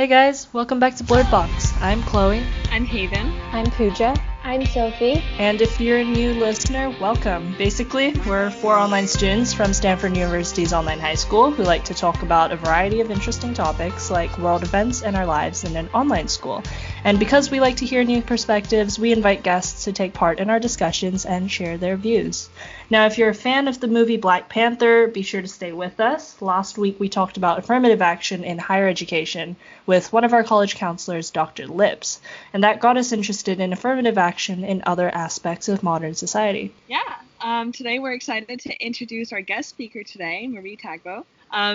Hey guys, welcome back to Blurred Box. I'm Chloe. I'm Haven. I'm Pooja. I'm Sophie. And if you're a new listener, welcome. Basically, we're 4 online students from Stanford University's online high school who like to talk about a variety of interesting topics like world events and our lives in an online school. And because we like to hear new perspectives, we invite guests to take part in our discussions and share their views. Now, if you're a fan of the movie Black Panther, be sure to stay with us. Last week, we talked about affirmative action in higher education with one of our college counselors, Dr. Lips. And that got us interested in affirmative action in other aspects of modern society. Yeah, today we're excited to introduce our guest speaker today, Marie Tagbo.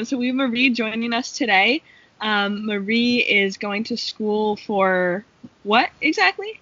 So we have Marie joining us today. Marie is going to school for what exactly?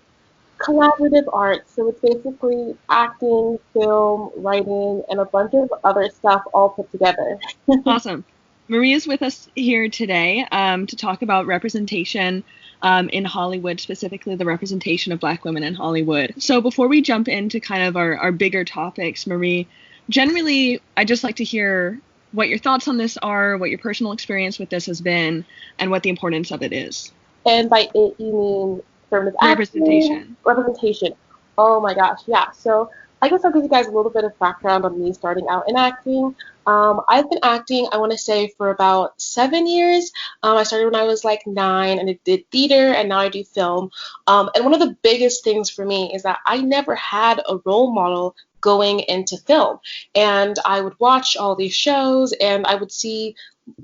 Collaborative arts. So it's basically acting, film, writing, and a bunch of other stuff all put together. Awesome. Marie is with us here today to talk about representation in Hollywood, specifically the representation of Black women in Hollywood. So before we jump into kind of our bigger topics, Marie, generally, I'd just like to hear what your thoughts on this are, what your personal experience with this has been, and what the importance of it is. And by it, you mean affirmative Representation. Representation. Oh my gosh, yeah. So I guess I'll give you guys a little bit of background on me starting out in acting. I've been acting, I want to say, for about 7 years. I started when I was like 9, and I did theater, and now I do film. And one of the biggest things for me is that I never had a role model going into film. And I would watch all these shows, and I would see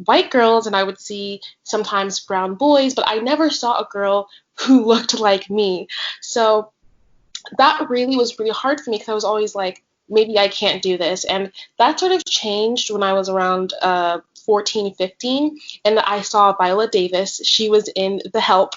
white girls, and I would see sometimes brown boys, but I never saw a girl who looked like me. So that really was really hard for me because I was always like, maybe I can't do this. And that sort of changed when I was around 14, 15, and I saw Viola Davis. She was in The Help,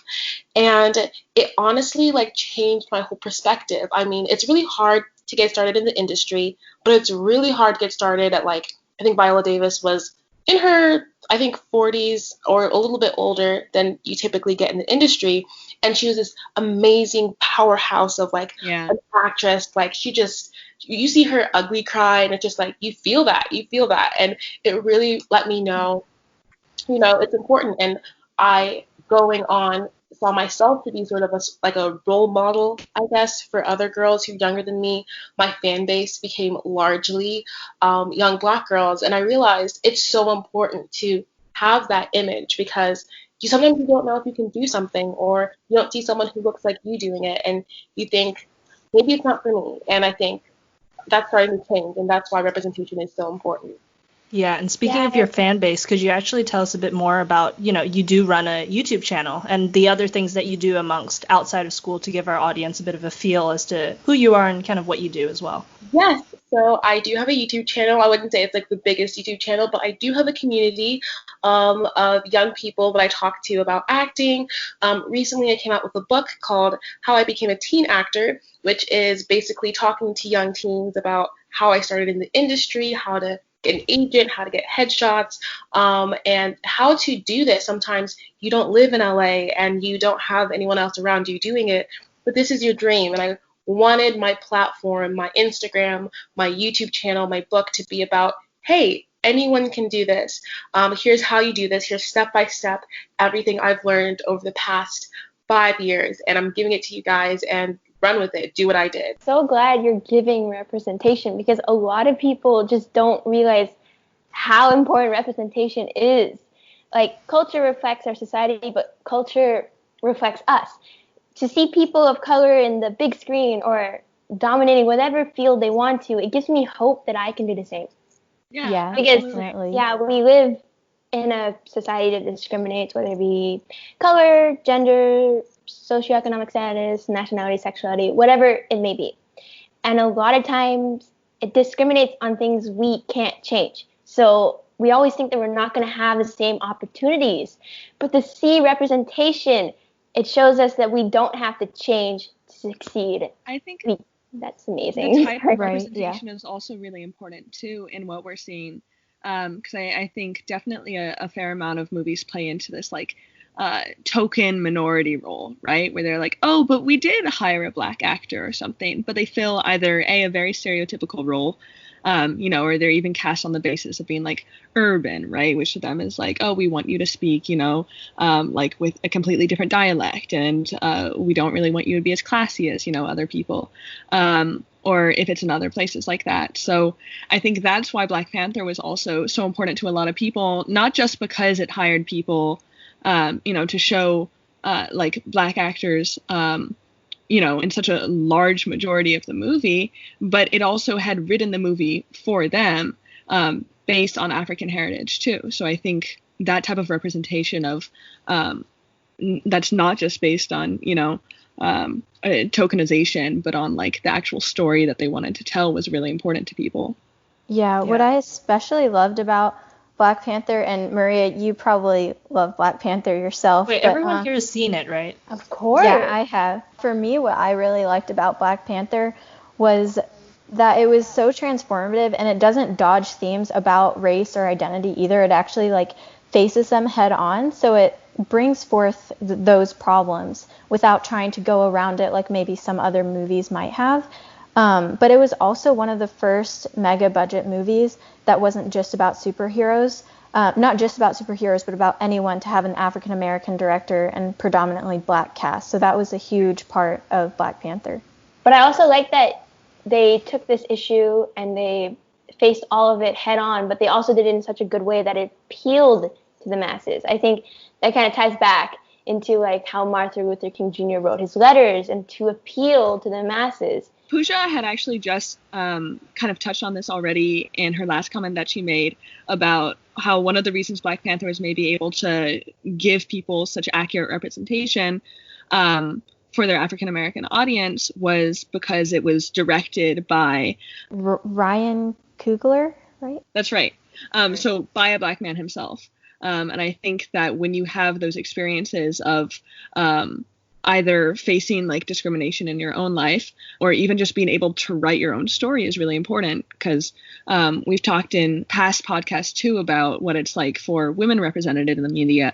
and it honestly like changed my whole perspective. I mean, it's really hard to get started in the industry, but it's really hard to get started at like, I think Viola Davis was in her, I think, 40s or a little bit older than you typically get in the industry. And she was this amazing powerhouse of like an actress. Like she just, you see her ugly cry, and it's just like, you feel that. And it really let me know, it's important. And I, going on, saw myself to be sort of a role model, I guess, for other girls who are younger than me. My fan base became largely young Black girls, and I realized it's so important to have that image because sometimes you don't know if you can do something, or you don't see someone who looks like you doing it, and you think, maybe it's not for me. And I think that's starting to change, and that's why representation is so important. Yeah, and speaking of your fan base, could you actually tell us a bit more about, you do run a YouTube channel and the other things that you do amongst outside of school to give our audience a bit of a feel as to who you are and kind of what you do as well? Yes, so I do have a YouTube channel. I wouldn't say it's like the biggest YouTube channel, but I do have a community of young people that I talk to about acting. Recently, I came out with a book called How I Became a Teen Actor, which is basically talking to young teens about how I started in the industry, how to get an agent, how to get headshots, and how to do this. Sometimes you don't live in LA and you don't have anyone else around you doing it, but this is your dream. And I wanted my platform, my Instagram, my YouTube channel, my book to be about, hey, anyone can do this. Here's how you do this. Here's step by step everything I've learned over the past 5 years, and I'm giving it to you guys, and run with it. Do what I did. So glad you're giving representation because a lot of people just don't realize how important representation is. Like, culture reflects our society, but culture reflects us. To see people of color in the big screen or dominating whatever field they want to, it gives me hope that I can do the same. Yeah, because absolutely. We live in a society that discriminates, whether it be color, gender, socioeconomic status, nationality, sexuality, whatever it may be. And a lot of times it discriminates on things we can't change. So we always think that we're not going to have the same opportunities. But to see representation, it shows us that we don't have to change to succeed. I think that's amazing. The type of representation is also really important too in what we're seeing. Because I think definitely a fair amount of movies play into this like token minority role, right? Where they're like, oh, but we did hire a Black actor or something, but they fill either a very stereotypical role, or they're even cast on the basis of being like urban, right? Which to them is like, oh, we want you to speak, like with a completely different dialect, and we don't really want you to be as classy as, other people. Or if it's in other places like that. So I think that's why Black Panther was also so important to a lot of people, not just because it hired people, to show like Black actors, in such a large majority of the movie, but it also had written the movie for them based on African heritage too. So I think that type of representation of that's not just based on, tokenization, but on like the actual story that they wanted to tell was really important to people. Yeah, what I especially loved about Black Panther, and Maria, you probably love Black Panther yourself. Wait, but, everyone here has seen it, right? Of course. Yeah, I have. For me, what I really liked about Black Panther was that it was so transformative, and it doesn't dodge themes about race or identity either. It actually like faces them head on, so it brings forth those problems without trying to go around it like maybe some other movies might have. But it was also one of the first mega budget movies that wasn't just about superheroes, not just about superheroes, but about anyone, to have an African American director and predominantly Black cast. So that was a huge part of Black Panther. But I also like that they took this issue and they faced all of it head on, but they also did it in such a good way that it appealed to the masses. I think that kind of ties back into like how Martin Luther King Jr. wrote his letters and to appeal to the masses. Pooja had actually just kind of touched on this already in her last comment that she made about how one of the reasons Black Panther was maybe able to give people such accurate representation for their African American audience was because it was directed by Ryan Coogler, right? That's right. So by a Black man himself. And I think that when you have those experiences of either facing like discrimination in your own life or even just being able to write your own story is really important, because we've talked in past podcasts too about what it's like for women represented in the media,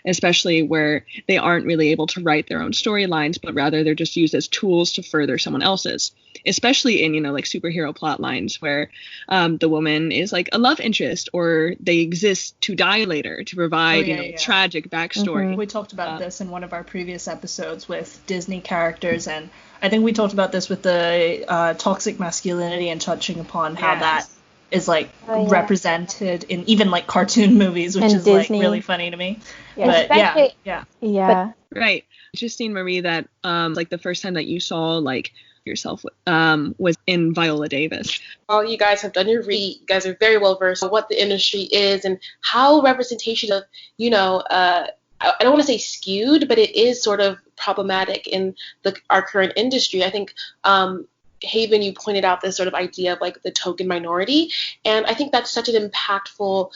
especially where they aren't really able to write their own storylines, but rather they're just used as tools to further someone else's, especially in, like superhero plot lines where the woman is like a love interest or they exist to die later to provide, tragic backstory. Mm-hmm. We talked about this in one of our previous episodes with Disney characters, and I think we talked about this with the toxic masculinity and touching upon how that is like represented in even like cartoon movies, which is Disney. Like really funny to me. Yeah. But yeah. Right. Interesting, Marie, that like the first time that you saw like yourself was in Viola Davis. All you guys have done your read. You guys are very well versed on what the industry is and how representation of, I don't want to say skewed, but it is sort of problematic in our current industry. I think Haven, you pointed out this sort of idea of like the token minority, and I think that's such an impactful,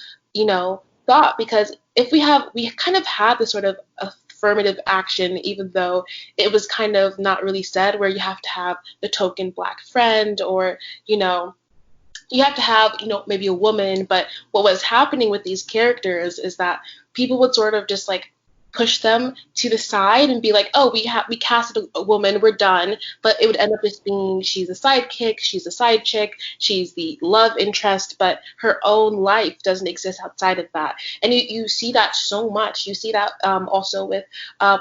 thought, because if we kind of had this sort of affirmative action, even though it was kind of not really said, where you have to have the token Black friend, or you have to have maybe a woman. But what was happening with these characters is that people would sort of just like push them to the side and be like, oh, we casted a woman, we're done. But it would end up just being she's a sidekick, she's a side chick, she's the love interest, but her own life doesn't exist outside of that. And you see that so much. You see that also with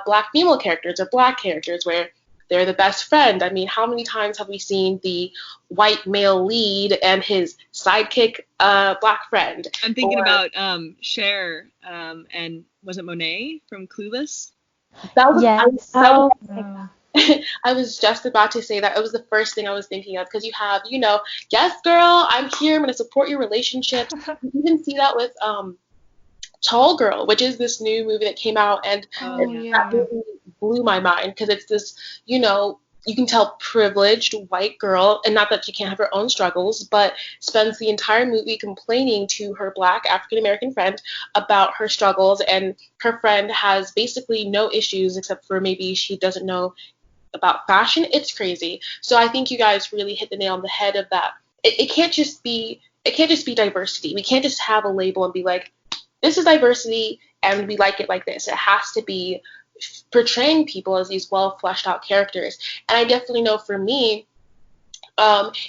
Black female characters or Black characters, where they're the best friend. I mean, how many times have we seen the white male lead and his sidekick Black friend? I'm thinking about Cher and was it Monet from Clueless? That was, yes. I was just about to say that. It was the first thing I was thinking of, because you have, yes, girl, I'm here, I'm going to support your relationship. You even see that with Tall Girl, which is this new movie that came out, and that movie blew my mind, because it's this, you can tell privileged white girl, and not that she can't have her own struggles, but spends the entire movie complaining to her Black African American friend about her struggles, and her friend has basically no issues except for maybe she doesn't know about fashion. It's crazy. So I think you guys really hit the nail on the head of that. It can't just be diversity. We can't just have a label and be like, this is diversity and we like it like this. It has to be portraying people as these well fleshed out characters. And I definitely know for me,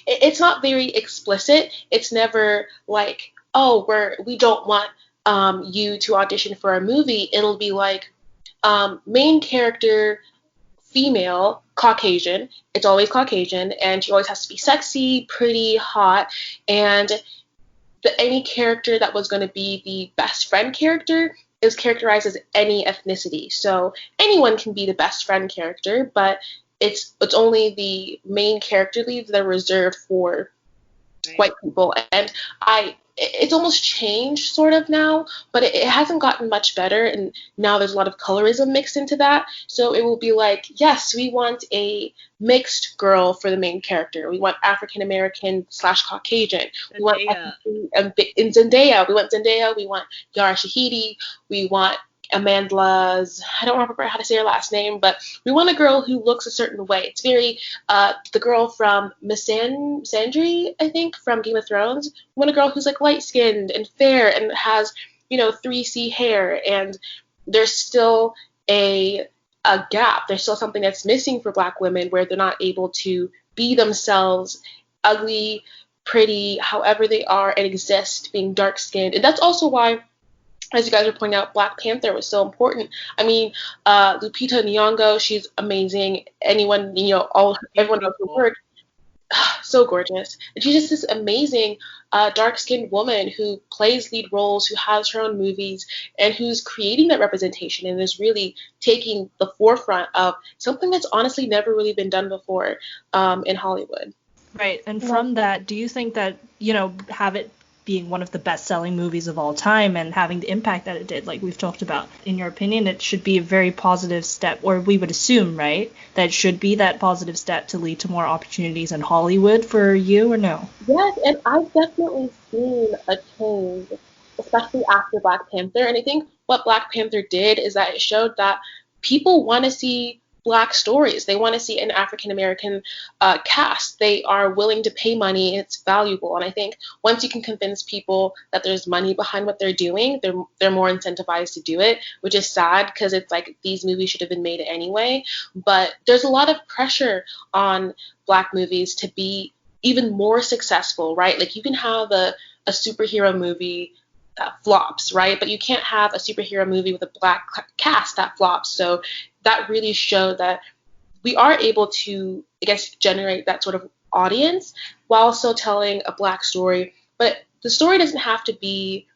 it's not very explicit. It's never like, oh, we don't want you to audition for a movie. It'll be like, main character, female, Caucasian. It's always Caucasian, and she always has to be sexy, pretty, hot, and any character that was going to be the best friend character is characterized as any ethnicity. So anyone can be the best friend character, but it's only the main character leads that are reserved for white people. And it's almost changed sort of now, but it hasn't gotten much better, and now there's a lot of colorism mixed into that. So it will be like, yes, we want a mixed girl for the main character. We want African American / Caucasian. We want in Zendaya. We want Zendaya. We want Yara Shahidi. We want Amanda's, I don't remember how to say her last name, but we want a girl who looks a certain way. It's very, the girl from Missandei, I think, from Game of Thrones. We want a girl who's like light-skinned and fair and has, 3C hair, and there's still a gap. There's still something that's missing for Black women where they're not able to be themselves, ugly, pretty, however they are, and exist, being dark-skinned. And that's also why, as you guys are pointing out, Black Panther was so important. I mean, Lupita Nyong'o, she's amazing. Everyone knows her work. So gorgeous. And she's just this amazing dark-skinned woman who plays lead roles, who has her own movies, and who's creating that representation and is really taking the forefront of something that's honestly never really been done before in Hollywood. Right. And from that, do you think that, have it being one of the best-selling movies of all time and having the impact that it did, like we've talked about, in your opinion, it should be a very positive step, or we would assume, right, that it should be that positive step to lead to more opportunities in Hollywood for you, or no? Yes, and I've definitely seen a change, especially after Black Panther. And I think what Black Panther did is that it showed that people want to see Black stories. They want to see an African American cast. They are willing to pay money. It's valuable. And I think once you can convince people that there's money behind what they're doing, they're more incentivized to do it, which is sad because it's like these movies should have been made anyway. But there's a lot of pressure on Black movies to be even more successful, right? Like you can have a superhero movie that flops, right? But you can't have a superhero movie with a Black cast that flops. So that really showed that we are able to, I guess, generate that sort of audience while still telling a Black story. But the story doesn't have to be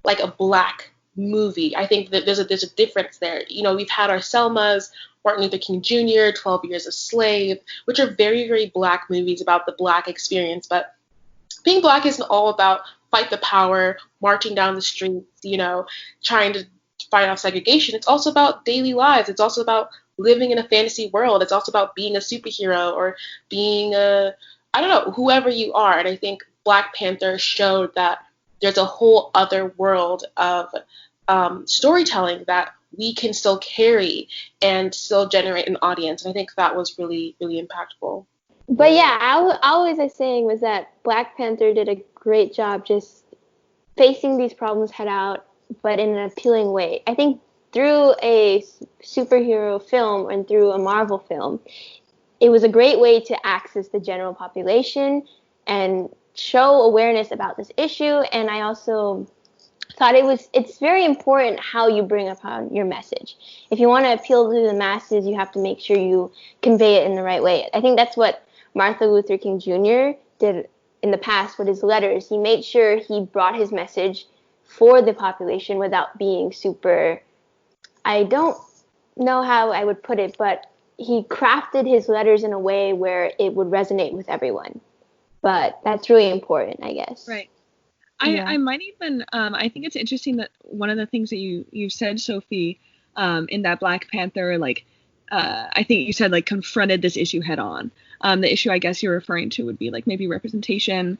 like a Black movie. I think that there's a difference there. We've had our Selmas, Martin Luther King Jr., 12 Years a Slave, which are very, very Black movies about the Black experience. But being Black isn't all about fight the power, marching down the streets, trying to fight off segregation. It's also about daily lives. It's also about living in a fantasy world. It's also about being a superhero or being whoever you are. And I think Black Panther showed that there's a whole other world of storytelling that we can still carry and still generate an audience. And I think that was really, really impactful. But yeah, I was saying was that Black Panther did a great job just facing these problems head out, but in an appealing way. I think through a superhero film and through a Marvel film, it was a great way to access the general population and show awareness about this issue. And I also thought it's very important how you bring upon your message. If you want to appeal to the masses, you have to make sure you convey it in the right way. I think that's what Martin Luther King Jr. did in the past with his letters. He made sure he brought his message for the population without being super, I don't know how I would put it, but he crafted his letters in a way where it would resonate with everyone. But that's really important, I guess. Right. I might even, I think it's interesting that one of the things that you said, Sophie, in that Black Panther, I think you said confronted this issue head on. The issue I guess you're referring to would be maybe representation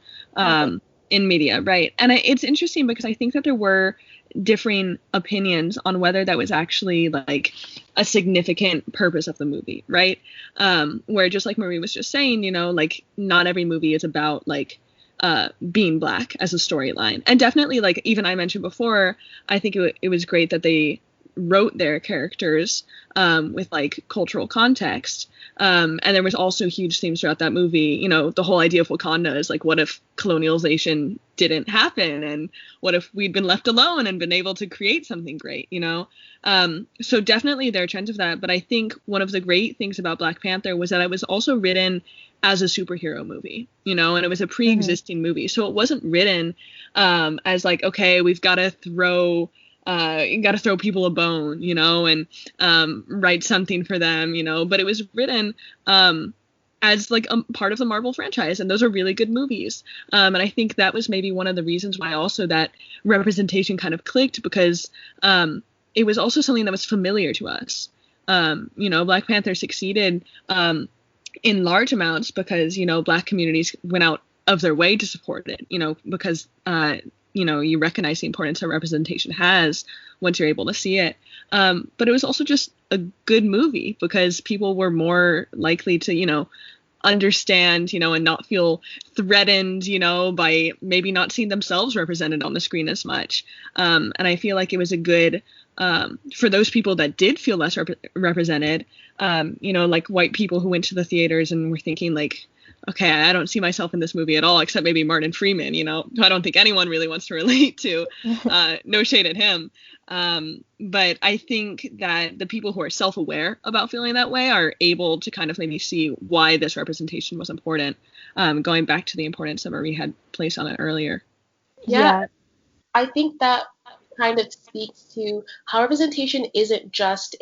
in media, right? And it's interesting because I think that there were differing opinions on whether that was actually a significant purpose of the movie, right? Where just like Marie was just saying, not every movie is about being Black as a storyline. And definitely even I mentioned before, I think it was great that they wrote their characters with like cultural context. And there was also huge themes throughout that movie. You know, the whole idea of Wakanda is like, what if colonialization didn't happen, and what if we'd been left alone and been able to create something great, you know? So definitely there are trends of that. But I think one of the great things about Black Panther was that it was also written as a superhero movie, you know, and it was a pre-existing movie. So it wasn't written as like, okay, we've got to throw people a bone, you know, and write something for them, you know, but it was written as like a part of the Marvel franchise, and those are really good movies. And I think that was maybe one of the reasons why also that representation kind of clicked, because it was also something that was familiar to us. You know, Black Panther succeeded in large amounts because, you know, Black communities went out of their way to support it, you know, because you know, you recognize the importance that representation has once you're able to see it. But it was also just a good movie because people were more likely to, you know, understand, you know, and not feel threatened, you know, by maybe not seeing themselves represented on the screen as much. And I feel like it was a good, for those people that did feel less represented, you know, like white people who went to the theaters and were thinking like, okay, I don't see myself in this movie at all, except maybe Martin Freeman, you know, I don't think anyone really wants to relate to, no shade at him. But I think that the people who are self-aware about feeling that way are able to kind of maybe see why this representation was important, going back to the importance that Marie had placed on it earlier. Yeah. I think that kind of speaks to how representation isn't just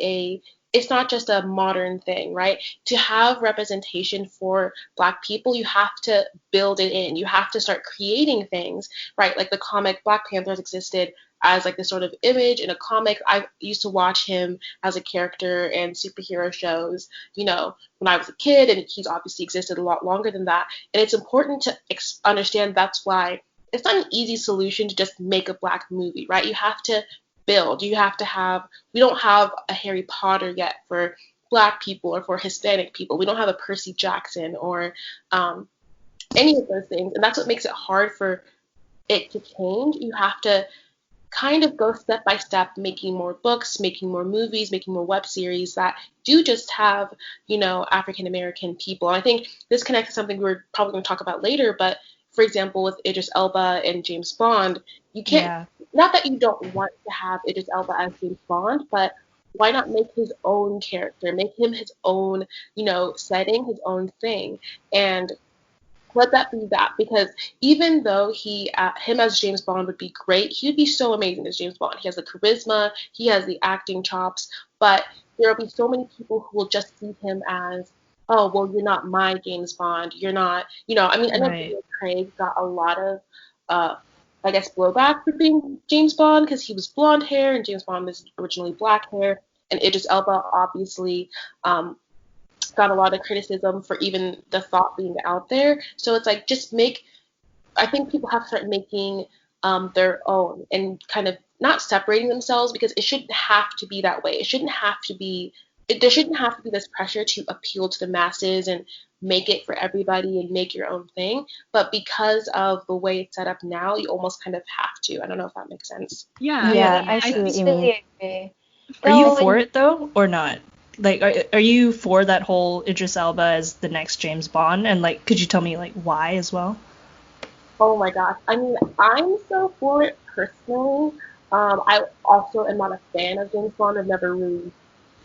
it's not just a modern thing, right? To have representation for Black people, you have to build it in. You have to start creating things, right? Like the comic Black Panthers existed as like this sort of image in a comic. I used to watch him as a character in superhero shows, you know, when I was a kid, and he's obviously existed a lot longer than that. And it's important to understand that's why it's not an easy solution to just make a Black movie, right? You have to build. You have to have, we don't have a Harry Potter yet for Black people or for Hispanic people. We don't have a Percy Jackson or any of those things. And that's what makes it hard for it to change. You have to kind of go step by step, making more books, making more movies, making more web series that do just have, you know, African American people. And I think this connects to something we're probably going to talk about later, but for example, with Idris Elba and James Bond, you can't, not that you don't want to have Idris Elba as James Bond, but why not make his own character, make him his own, you know, setting, his own thing, and let that be that. Because even though him as James Bond would be great, he would be so amazing as James Bond. He has the charisma, he has the acting chops, but there will be so many people who will just see him as, oh, well, you're not my James Bond. You're not, you know, I mean, I know Daniel Craig got a lot of, I guess, blowback for being James Bond because he was blonde hair and James Bond was originally black hair. And Idris Elba obviously got a lot of criticism for even the thought being out there. So it's like, I think people have to start making their own and kind of not separating themselves, because it shouldn't have to be that way. There shouldn't have to be this pressure to appeal to the masses and make it for everybody and make your own thing. But because of the way it's set up now, you almost kind of have to. I don't know if that makes sense. Yeah, I see what you mean. Are you for it though, or not? Like, are you for that whole Idris Elba as the next James Bond? And like, could you tell me like why as well? Oh my gosh. I mean, I'm so for it personally. I also am not a fan of James Bond. I've never really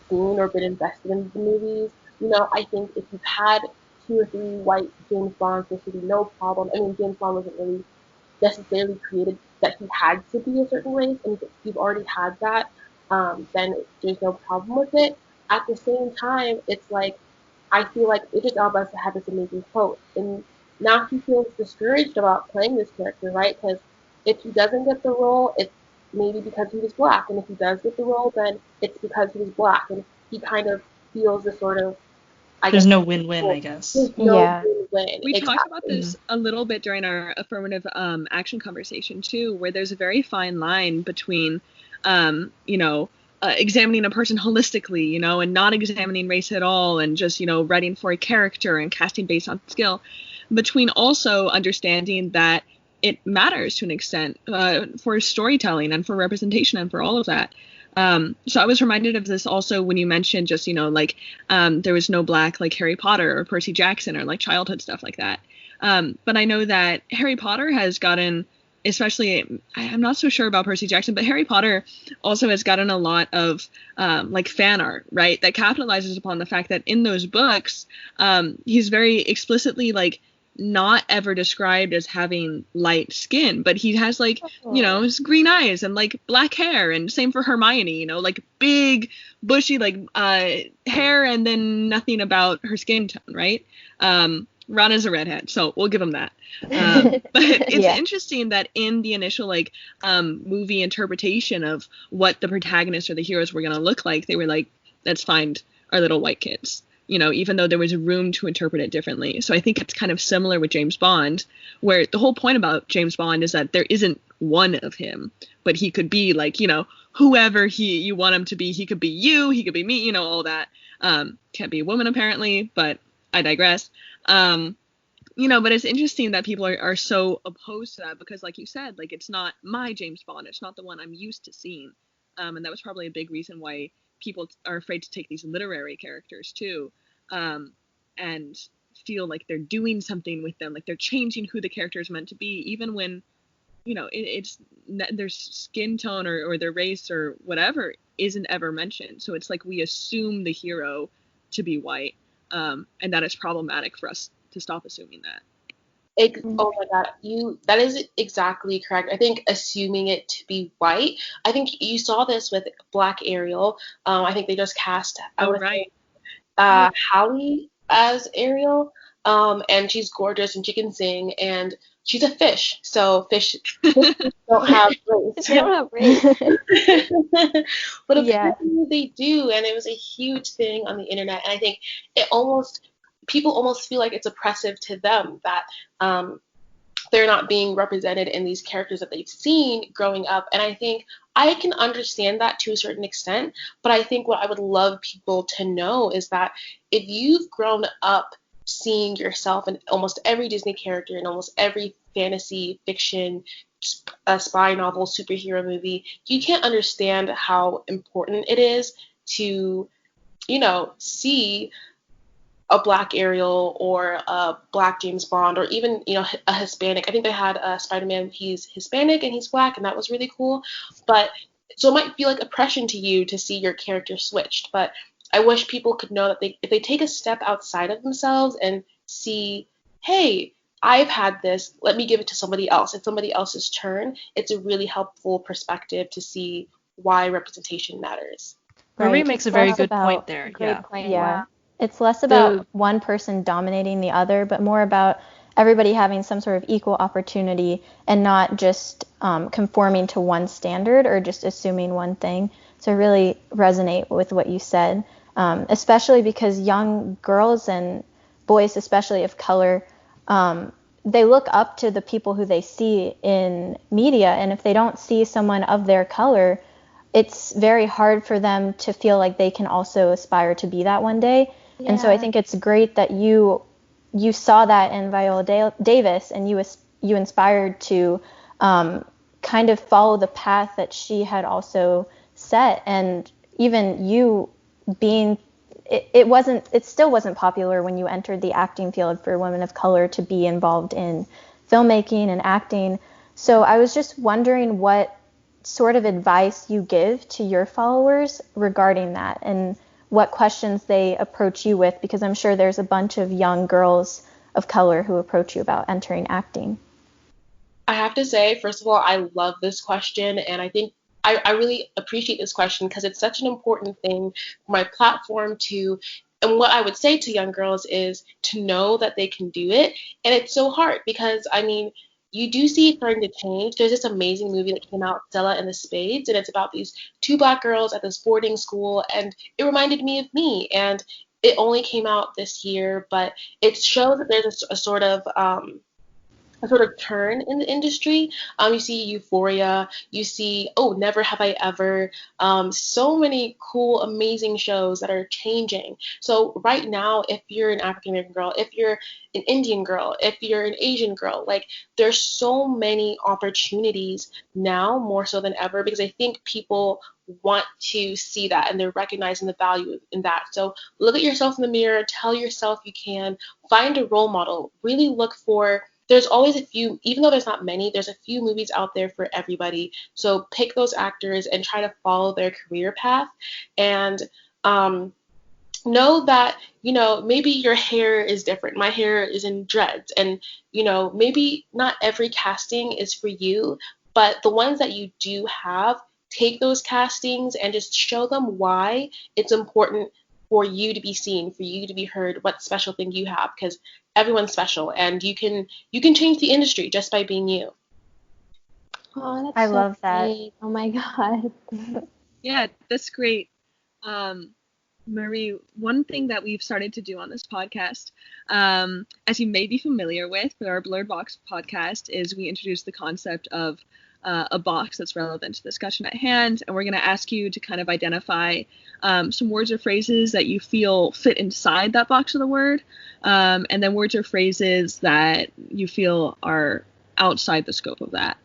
seen or been invested in the movies. You know, I think if you've had 2 or 3 white James Bonds, there should be no problem. I mean, James Bond wasn't really necessarily created that he had to be a certain race, and if you've already had that, then there's no problem with it. At the same time, it's like, I feel like Idris Elba had this amazing quote, and now he feels discouraged about playing this character, right? Because if he doesn't get the role, it's maybe because he was black, and if he does get the role, then it's because he was black, and he kind of feels this sort of, there's no win-win, I guess. There's no win-win. We talked about this a little bit during our affirmative action conversation too, where there's a very fine line between, you know, examining a person holistically, you know, and not examining race at all, and just, you know, writing for a character and casting based on skill, between also understanding that it matters to an extent for storytelling and for representation and for all of that. So I was reminded of this also when you mentioned just, like there was no black like Harry Potter or Percy Jackson or like childhood stuff like that. But I know that Harry Potter has gotten, especially, I'm not so sure about Percy Jackson, but Harry Potter also has gotten a lot of like fan art, right? That capitalizes upon the fact that in those books, he's very explicitly like not ever described as having light skin, but he has like, his green eyes and like black hair, and same for Hermione, like big bushy like hair and then nothing about her skin tone, right? Ron is a redhead, so we'll give him that. But it's interesting that in the initial like movie interpretation of what the protagonists or the heroes were going to look like, they were like, let's find our little white kids, even though there was room to interpret it differently. So I think it's kind of similar with James Bond, where the whole point about James Bond is that there isn't one of him, but he could be like, whoever you want him to be. He could be you, he could be me, all that. Can't be a woman apparently, but I digress. But it's interesting that people are so opposed to that, because like you said, like it's not my James Bond, it's not the one I'm used to seeing. And that was probably a big reason why people are afraid to take these literary characters too, and feel like they're doing something with them, like they're changing who the character is meant to be, even when it's their skin tone or their race or whatever isn't ever mentioned. So it's like we assume the hero to be white, and that it's problematic for us to stop assuming that. Oh my God, that is exactly correct. I think assuming it to be white. I think you saw this with Black Ariel. I think they just cast Halle as Ariel, and she's gorgeous and she can sing, and she's a fish. So fish don't have race. They don't have race. But apparently they do, and it was a huge thing on the internet. And I think people almost feel like it's oppressive to them that they're not being represented in these characters that they've seen growing up. And I think I can understand that to a certain extent, but I think what I would love people to know is that if you've grown up seeing yourself in almost every Disney character, in almost every fantasy fiction, spy novel, superhero movie, you can't understand how important it is to, see a Black Ariel or a Black James Bond, or even, a Hispanic. I think they had a Spider-Man, he's Hispanic and he's Black, and that was really cool. But so it might feel like oppression to you to see your character switched. But I wish people could know that if they take a step outside of themselves and see, hey, I've had this, let me give it to somebody else. It's somebody else's turn. It's a really helpful perspective to see why representation matters. Marie makes a very good point there. Great point. Yeah. It's less about one person dominating the other, but more about everybody having some sort of equal opportunity and not just conforming to one standard or just assuming one thing. So I really resonate with what you said, especially because young girls and boys, especially of color, they look up to the people who they see in media. And if they don't see someone of their color, it's very hard for them to feel like they can also aspire to be that one day. Yeah. And so I think it's great that you saw that in Viola Davis, and you inspired to kind of follow the path that she had also set. And even you being, it still wasn't popular when you entered the acting field for women of color to be involved in filmmaking and acting. So I was just wondering what sort of advice you give to your followers regarding that, and what questions they approach you with, because I'm sure there's a bunch of young girls of color who approach you about entering acting. I have to say, first of all, I love this question, and I think I really appreciate this question because it's such an important thing for my platform to, and what I would say to young girls is to know that they can do it. And it's so hard because, you do see it starting to change. There's this amazing movie that came out, Stella and the Spades, and it's about these two Black girls at this boarding school, and it reminded me of me. And it only came out this year, but it shows that there's a sort of a sort of turn in the industry. You see Euphoria, you see, oh, Never Have I Ever, so many cool, amazing shows that are changing. So right now, if you're an African American girl, if you're an Indian girl, if you're an Asian girl, like there's so many opportunities now more so than ever because I think people want to see that and they're recognizing the value in that. So look at yourself in the mirror, tell yourself you can, find a role model, really look for there's always a few, even though there's not many, there's a few movies out there for everybody. So pick those actors and try to follow their career path. And know that, maybe your hair is different. My hair is in dreads. And, maybe not every casting is for you, but the ones that you do have, take those castings and just show them why it's important for you to be seen, for you to be heard, what special thing you have, because everyone's special and you can change the industry just by being you. Oh, that's I so love that. great. Oh my God. Yeah, that's great. Marie, one thing that we've started to do on this podcast, as you may be familiar with our Blurred Box podcast, is we introduce the concept of a box that's relevant to the discussion at hand, and we're going to ask you to kind of identify some words or phrases that you feel fit inside that box of the word, and then words or phrases that you feel are outside the scope of that.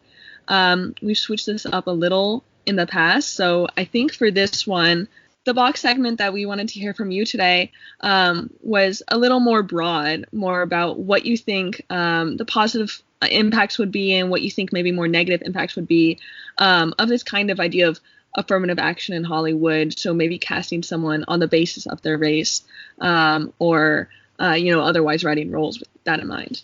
We've switched this up a little in the past, so I think for this one, the box segment that we wanted to hear from you today was a little more broad, more about what you think the positive impacts would be and what you think maybe more negative impacts would be of this kind of idea of affirmative action in Hollywood. So maybe casting someone on the basis of their race or otherwise writing roles with that in mind.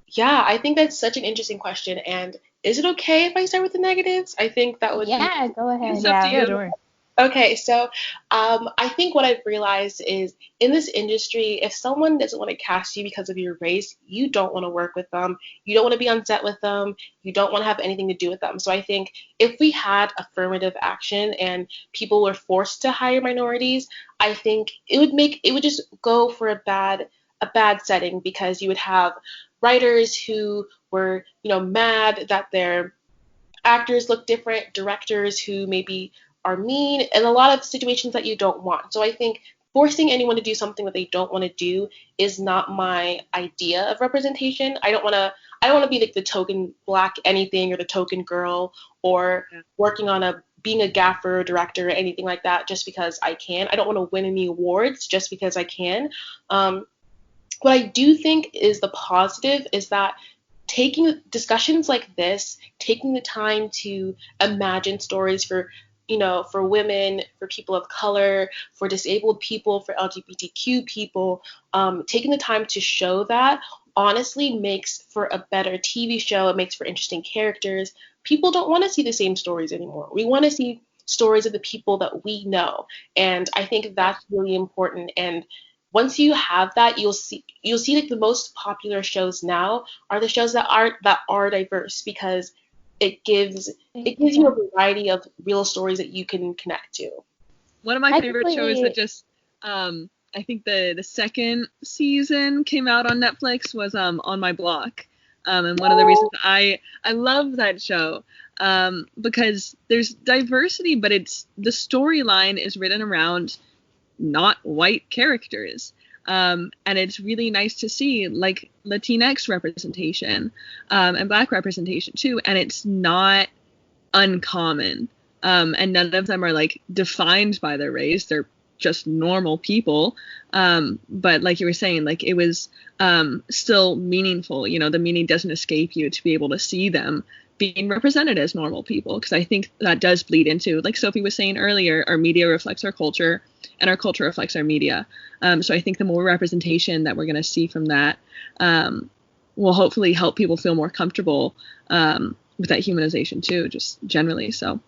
Yeah, I think that's such an interesting question. And is it okay if I start with the negatives? I think that would Yeah, go ahead. It's up to you. Yeah, don't worry. Okay, so I think what I've realized is in this industry, if someone doesn't want to cast you because of your race, you don't want to work with them. You don't want to be on set with them. You don't want to have anything to do with them. So I think if we had affirmative action and people were forced to hire minorities, I think it would just go for a bad setting because you would have writers who were, mad that their actors look different, directors who maybe are mean, and a lot of situations that you don't want. So I think forcing anyone to do something that they don't want to do is not my idea of representation. I don't want to be like the token black anything or the token girl or working on being a gaffer or director or anything like that just because I can. I don't want to win any awards just because I can. What I do think is the positive is that taking discussions like this, taking the time to imagine stories for women, for people of color, for disabled people, for LGBTQ people, taking the time to show that honestly makes for a better TV show. It makes for interesting characters. People don't want to see the same stories anymore. We want to see stories of the people that we know. And I think that's really important. And once you have that, you'll see like the most popular shows now are the shows that are diverse because it gives you a variety of real stories that you can connect to. One of my favorite shows that just I think the second season came out on Netflix was On My Block. And one of the reasons I love that show because there's diversity, but the storyline is written around not white characters. And it's really nice to see like Latinx representation and Black representation too. And it's not uncommon. And none of them are like defined by their race. They're just normal people. But like you were saying, like it was still meaningful. The meaning doesn't escape you to be able to see them being represented as normal people. Because I think that does bleed into, like Sophie was saying earlier, our media reflects our culture and our culture reflects our media. So I think the more representation that we're going to see from that will hopefully help people feel more comfortable with that humanization too, just generally. So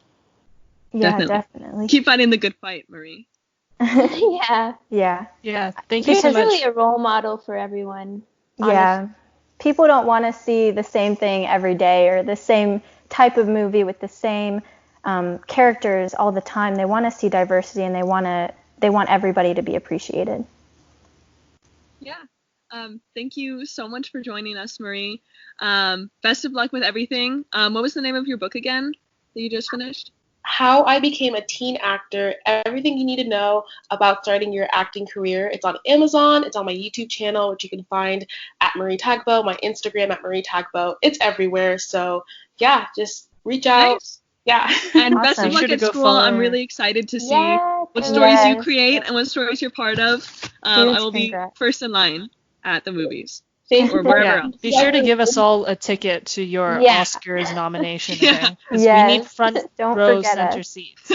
Yeah, definitely. Keep fighting the good fight, Marie. Yeah. Thank you so much. She's really a role model for everyone. Yeah. Honestly. People don't want to see the same thing every day or the same type of movie with the same characters all the time. They want to see diversity and they want everybody to be appreciated. Yeah. Thank you so much for joining us, Marie. Best of luck with everything. What was the name of your book again that you just finished? How I Became a Teen Actor, everything you need to know about starting your acting career. It's on Amazon, it's on my YouTube channel, which you can find at Marie Tagbo, my Instagram at Marie Tagbo. It's everywhere, so yeah, just reach out. Nice. Yeah. And Awesome. best of Be luck sure to at go school. follow I'm her. really excited to see Yes, what stories you yes. create and what stories you're part of. I Huge will be congrats. first in line at the movies. Thank Or you. wherever Yeah, else. be sure to give us all a ticket to your Yeah. Oscars nomination. Yeah. Okay? 'Cause Yes. we need front Don't row forget center us. seats.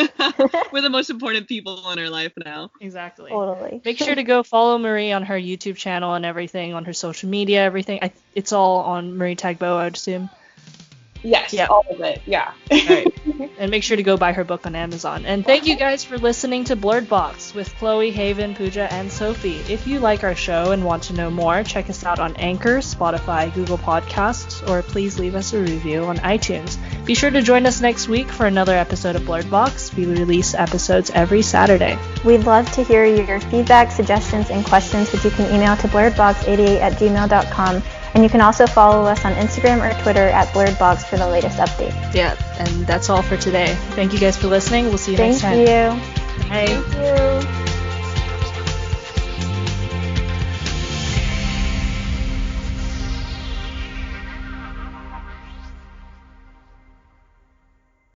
We're the most important people in our life now. Exactly. Totally. Make sure to go follow Marie on her YouTube channel and everything, on her social media, everything. It's all on Marie Tagbo, I'd assume. Yes, Yeah. all of it. Yeah. All right. And make sure to go buy her book on Amazon. And thank you guys for listening to Blurred Box with Chloe, Haven, Pooja, and Sophie. If you like our show and want to know more, check us out on Anchor, Spotify, Google Podcasts, or please leave us a review on iTunes. Be sure to join us next week for another episode of Blurred Box. We release episodes every Saturday. We'd love to hear your feedback, suggestions, and questions, which you can email to blurredbox88@gmail.com. And you can also follow us on Instagram or Twitter at blurredbox for the latest updates. Yeah, and that's all for today. Thank you guys for listening. We'll see you next time. Thank you. Bye. Thank you.